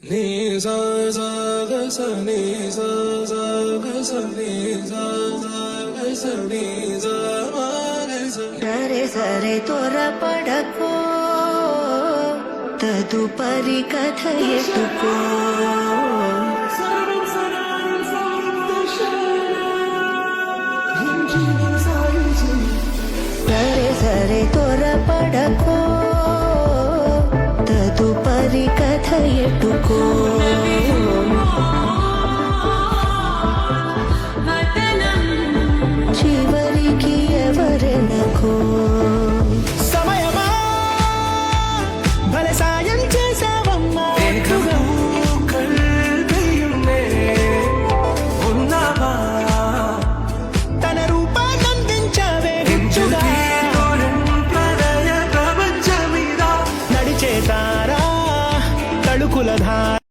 నీ సా సా గ స నీ సా సా గ స నీ సా సా గ స నీ సా మా గ స. సరే సరే త్వరపడకో, తదుపరి కథ ఎటుకో. సరే సరే త్వరపడకో, తదుపరి కథ ఎటుకో. చివరికి ఎవరెనకో. సమయమా భలే సాయం చేసావమ్మా. తన రూపాన్నందించావే హుచ్చుగా. నడిచే తారా తళుకుల ధార